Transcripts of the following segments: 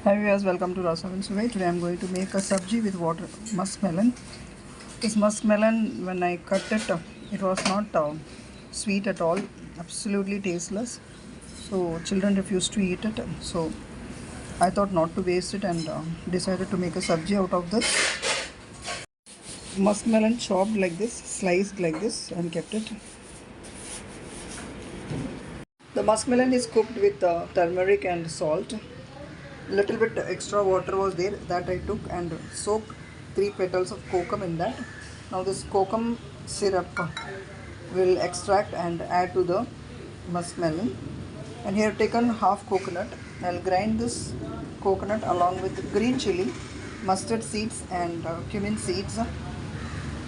Hi viewers, welcome to Rasavinsuvai. Today I am going to make a sabji with water musk melon. This musk melon, when I cut it, it was not sweet at all, absolutely tasteless. So children refused to eat it. So I thought not to waste it and decided to make a sabji out of this. Musk melon chopped like this, sliced like this, and kept it. The musk melon is cooked with turmeric and salt. Little bit extra water was there that I took and soaked 3 petals of kokum in that. Now this kokum syrup will extract and add to the musk melon. And here I've taken half coconut. I'll grind this coconut along with green chilli, mustard seeds and cumin seeds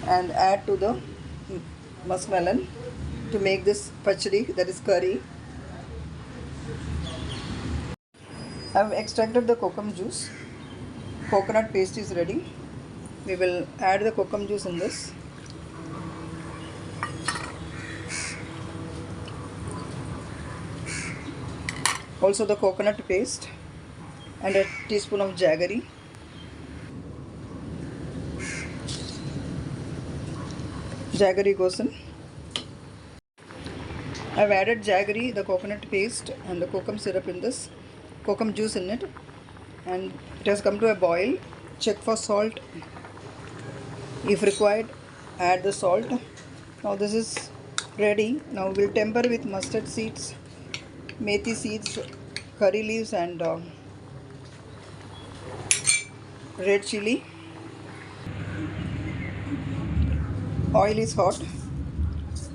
and add to the musk melon to make this pachadi, that is curry. I have extracted the kokum juice. Coconut paste is ready. We will add the kokum juice in this. Also the coconut paste and a teaspoon of jaggery. Jaggery goes in. I have added jaggery, the coconut paste and the kokum syrup in this. Kokum juice in it, and it has come to a boil. Check for salt. If required, add the salt. Now this is ready. Now we'll temper with mustard seeds, methi seeds, curry leaves and red chilli. Oil is hot.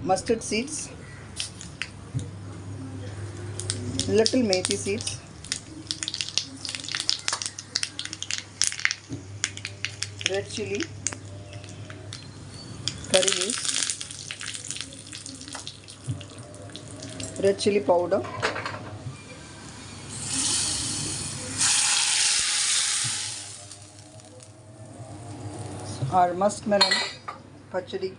Mustard seeds, little methi seeds, red chilli, curry leaves, red chilli powder, our musk melon pachadi.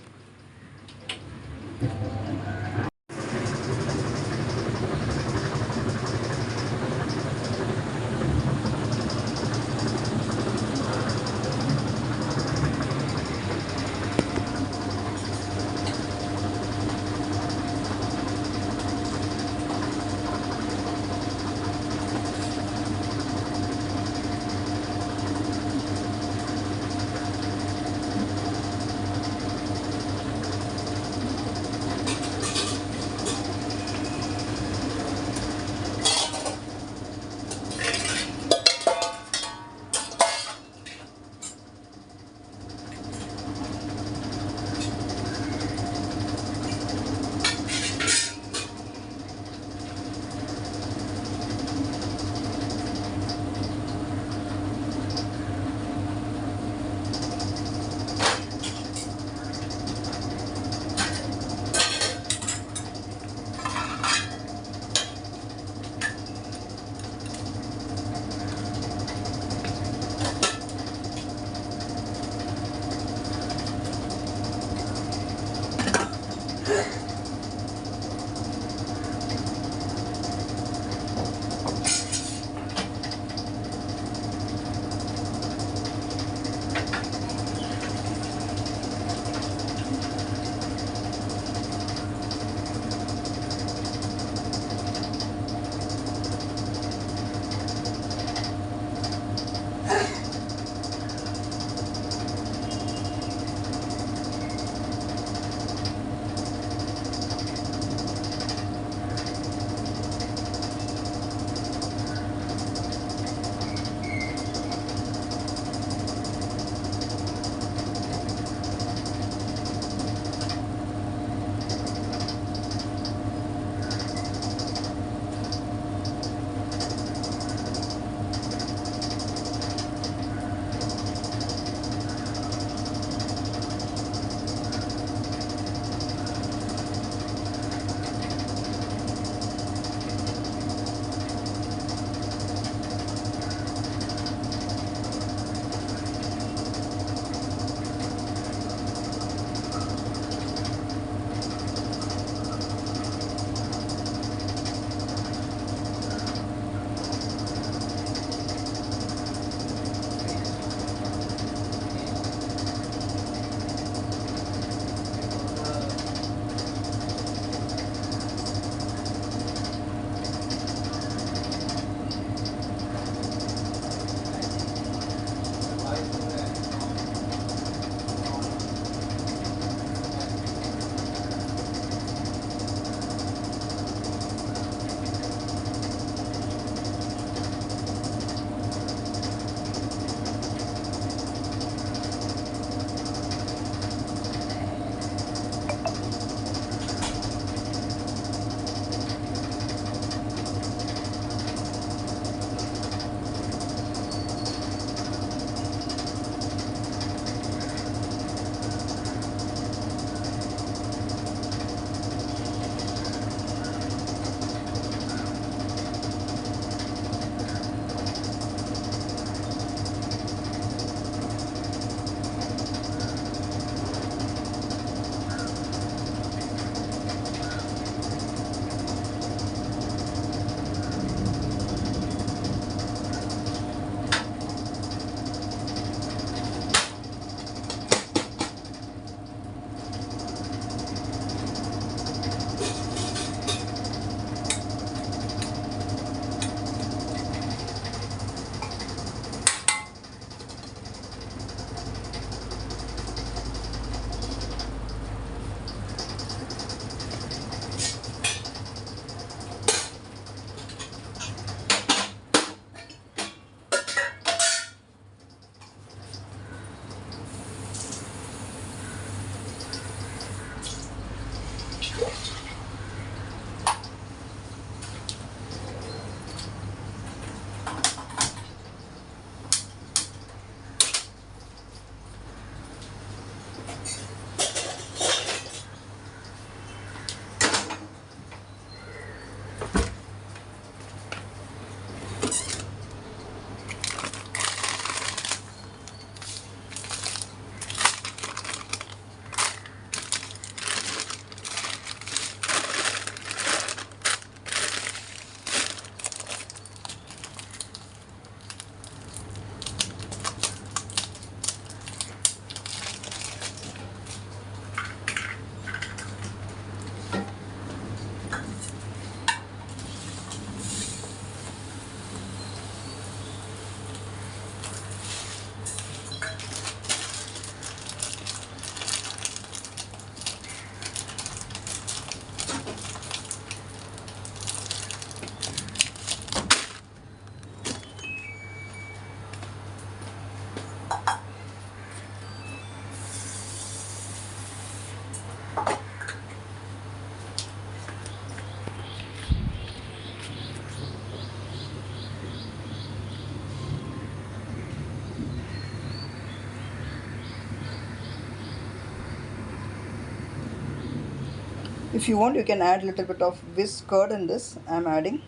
If you want, you can add a little bit of whisked curd in this. I am adding.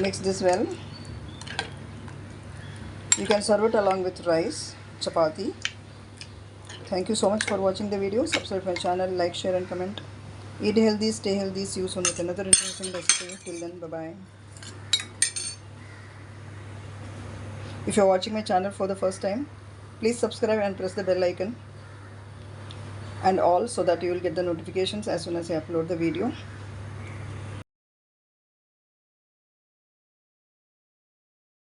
Mix this well. You can serve it along with rice, chapati. Thank you so much for watching the video. Subscribe my channel, like, share and comment. Eat healthy, stay healthy. See you soon with another interesting recipe. Till then, bye-bye. If you are watching my channel for the first time, please subscribe and press the bell icon and all, so that you will get the notifications as soon as I upload the video.